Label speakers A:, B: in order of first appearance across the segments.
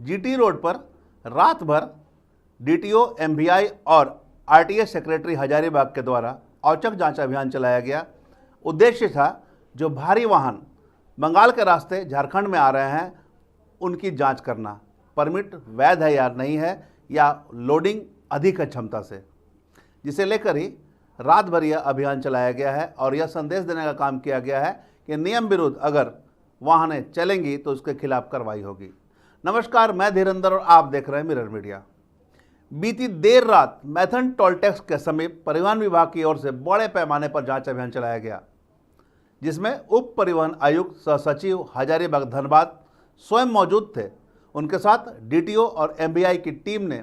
A: GT road पर रात भर डीटीओ, एमवीआई और आरटीए सेक्रेटरी हजारीबाग के द्वारा औचक जांच अभियान चलाया गया। उद्देश्य था जो भारी वाहन बंगाल के रास्ते झारखंड में आ रहे हैं उनकी जांच करना, परमिट वैध है या नहीं है, या लोडिंग अधिक है क्षमता से, जिसे लेकर ही रात भर यह अभियान चलाया गया है और यह संदेश देने का काम किया गया है कि नियम विरुद्ध अगर वाहनें चलेंगी तो उसके खिलाफ कार्रवाई होगी। नमस्कार, मैं धीरेंद्र और आप देख रहे हैं मिरर मीडिया। बीती देर रात मैथन टोल टैक्स के समीप परिवहन विभाग की ओर से बड़े पैमाने पर जांच अभियान चलाया गया, जिसमें उप परिवहन आयुक्त सह सचिव हजारीबाग धनबाद स्वयं मौजूद थे। उनके साथ डीटीओ और एमवीआई की टीम ने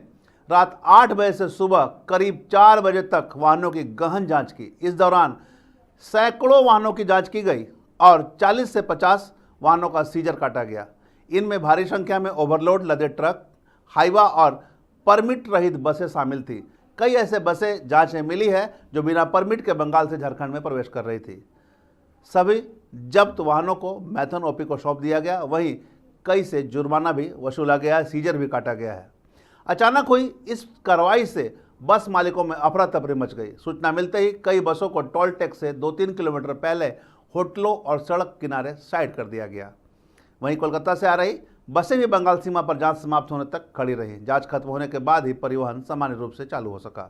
A: रात 8 बजे से सुबह करीब 4 बजे तक वाहनों की गहन जांच की। इस दौरान सैकड़ों वाहनों की जांच की गई और 40 से 50 वाहनों का सीजर काटा गया। इनमें भारी संख्या में ओवरलोड लदे ट्रक, हाईवा और परमिट रहित बसें शामिल थी। कई ऐसे बसें जांच में मिली है जो बिना परमिट के बंगाल से झारखंड में प्रवेश कर रही थी। सभी जब्त वाहनों को मैथन ओपी को सौंप दिया गया। वहीं कई से जुर्माना भी वसूला गया है, सीजर भी काटा गया है। अचानक हुई इस कार्रवाई से बस मालिकों में अफरा तफरी मच गई। सूचना मिलते ही कई बसों को टोल टैक्स से 2-3 किलोमीटर पहले होटलों और सड़क किनारे साइड कर दिया गया। वहीं कोलकाता से आ रही बसें भी बंगाल सीमा पर जांच समाप्त होने तक खड़ी रही। जांच खत्म होने के बाद ही परिवहन सामान्य रूप से चालू हो सका।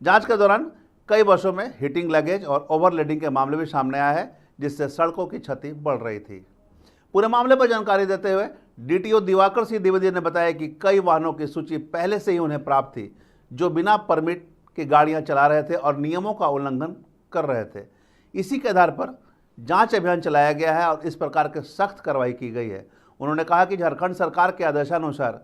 A: जांच के दौरान कई बसों में हिटिंग लगेज और ओवरलोडिंग के मामले भी सामने आए हैं, जिससे सड़कों की क्षति बढ़ रही थी। पूरे मामले पर जानकारी देते हुए डीटीओ दिवाकर सिंह द्विवेदी ने बताया कि कई वाहनों की सूची पहले से ही उन्हें प्राप्त थी, जो बिना परमिट की गाड़ियां चला रहे थे और नियमों का उल्लंघन कर रहे थे। इसी के आधार पर जांच अभियान चलाया गया है और इस प्रकार के सख्त कार्रवाई की गई है। उन्होंने कहा कि झारखंड सरकार के आदेशानुसार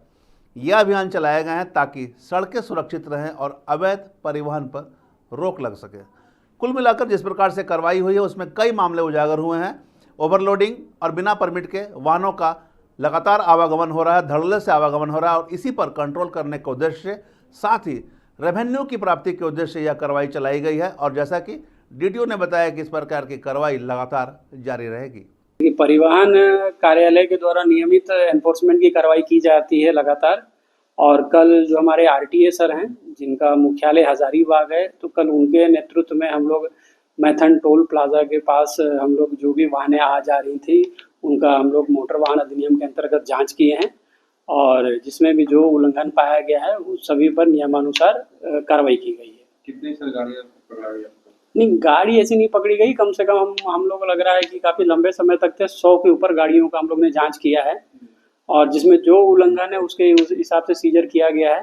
A: यह अभियान चलाए गए हैं ताकि सड़कें सुरक्षित रहें और अवैध परिवहन पर रोक लग सके। कुल मिलाकर जिस प्रकार से कार्रवाई हुई है उसमें कई मामले उजागर हुए हैं। ओवरलोडिंग और बिना परमिट के वाहनों का लगातार आवागमन हो रहा है, धड़ल्ले से आवागमन हो रहा है और इसी पर कंट्रोल करने के उद्देश्य से, साथ ही रेवेन्यू की प्राप्ति के उद्देश्य से यह कार्रवाई चलाई गई है। और जैसा कि डीटीओ ने बताया कि इस प्रकार की कार्रवाई लगातार जारी रहेगी।
B: परिवहन कार्यालय के द्वारा नियमित एनफोर्समेंट की कार्रवाई की जाती है लगातार। और कल जो हमारे आरटीए सर हैं, जिनका मुख्यालय हजारीबाग है, तो कल उनके नेतृत्व में हम लोग मैथन टोल प्लाजा के पास हम लोग जो भी वाहनें आ जा रही थी उनका हम लोग मोटर वाहन अधिनियम के अंतर्गत जांच किए हैं और जिसमें भी जो उल्लंघन पाया गया है उस सभी पर नियमानुसार कार्रवाई की गई है।
C: कितनी सर गाड़ियाँ पकड़ा गई?
B: नहीं, गाड़ी ऐसी नहीं पकड़ी गई। कम से कम हम लोग लग रहा है कि काफ़ी लंबे समय तक थे, 100 के ऊपर गाड़ियों का हम लोग ने जांच किया है और जिसमें जो उल्लंघन है उसके उस हिसाब से सीजर किया गया है।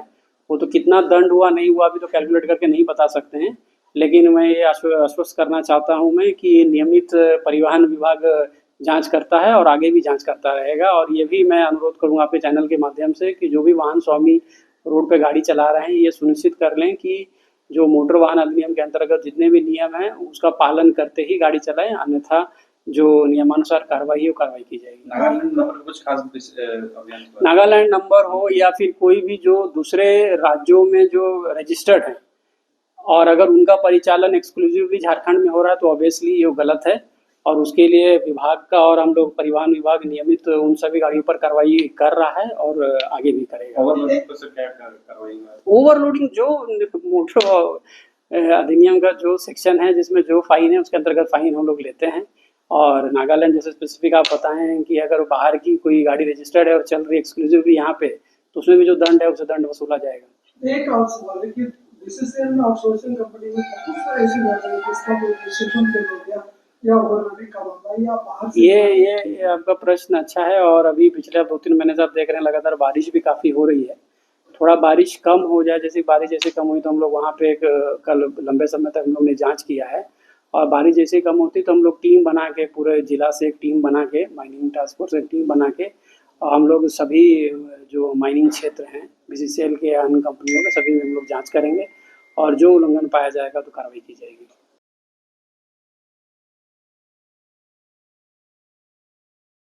B: वो तो कितना दंड हुआ नहीं हुआ अभी तो कैलकुलेट करके नहीं बता सकते हैं, लेकिन मैं ये आश्वस्त करना चाहता हूं मैं कि नियमित परिवहन विभाग जांच करता है और आगे भी जांच करता रहेगा। और ये भी मैं अनुरोध करूंगा आपके चैनल के माध्यम से कि जो भी वाहन स्वामी रोड पे गाड़ी चला रहे हैं ये सुनिश्चित कर लें कि जो मोटर वाहन अधिनियम के अंतर्गत जितने भी नियम हैं उसका पालन करते ही गाड़ी चलाएं, अन्यथा जो नियमानुसार कार्रवाई है वो कार्रवाई की जाएगी।
C: नागालैंड नंबर कुछ खास अभियान?
B: नागालैंड नंबर हो या फिर कोई भी जो दूसरे राज्यों में जो रजिस्टर्ड है और अगर उनका परिचालन एक्सक्लूसिवली झारखंड में हो रहा है तो ऑब्वियसली ये गलत है और उसके लिए विभाग का और हम लोग परिवहन विभाग नियमित उन सभी गाड़ियों पर कार्रवाई कर रहा है और आगे भी करेगा।
C: ओवरलोडिंग पर सर क्या कार्रवाई?
B: ओवरलोडिंग जो मोटर अधिनियम का जो सेक्शन है जिसमें जो फाइन है उसके अंतर्गत फाइन हम लोग लेते हैं। और नागालैंड जैसे स्पेसिफिक आप बताएं कि अगर बाहर की कोई गाड़ी रजिस्टर्ड है और चल रही एक्सक्लूसिवली यहाँ पे तो उसमें भी जो दंड है उसे दंड वसूला जाएगा।
D: एक और सवाल है कि बीसीसीएल में आउटसोर्सिंग कंपनी में ऐसी गाड़ी है जिसका कोई रजिस्ट्रेशन फेल हो गया या ओवरलोडिंग का मामला या बाहर से
B: ये आपका प्रश्न अच्छा है। और अभी पिछले 2-3 महीने से आप देख रहे हैं लगातार बारिश भी काफ़ी हो रही है। थोड़ा बारिश कम हो जाए, जैसे बारिश जैसे कम हुई तो हम लोग वहाँ पे एक कल लंबे समय तक हम लोग ने जांच किया है और बारिश जैसे कम होती तो हम लोग टीम बना के पूरे जिला से एक टीम बना के माइनिंग टास्क फोर्स एक टीम बना के हम लोग सभी जो माइनिंग क्षेत्र हैं बीसीसीएल के अन्य कंपनियों के सभी में हम लोग जांच करेंगे और जो उल्लंघन पाया जाएगा तो कार्रवाई की जाएगी।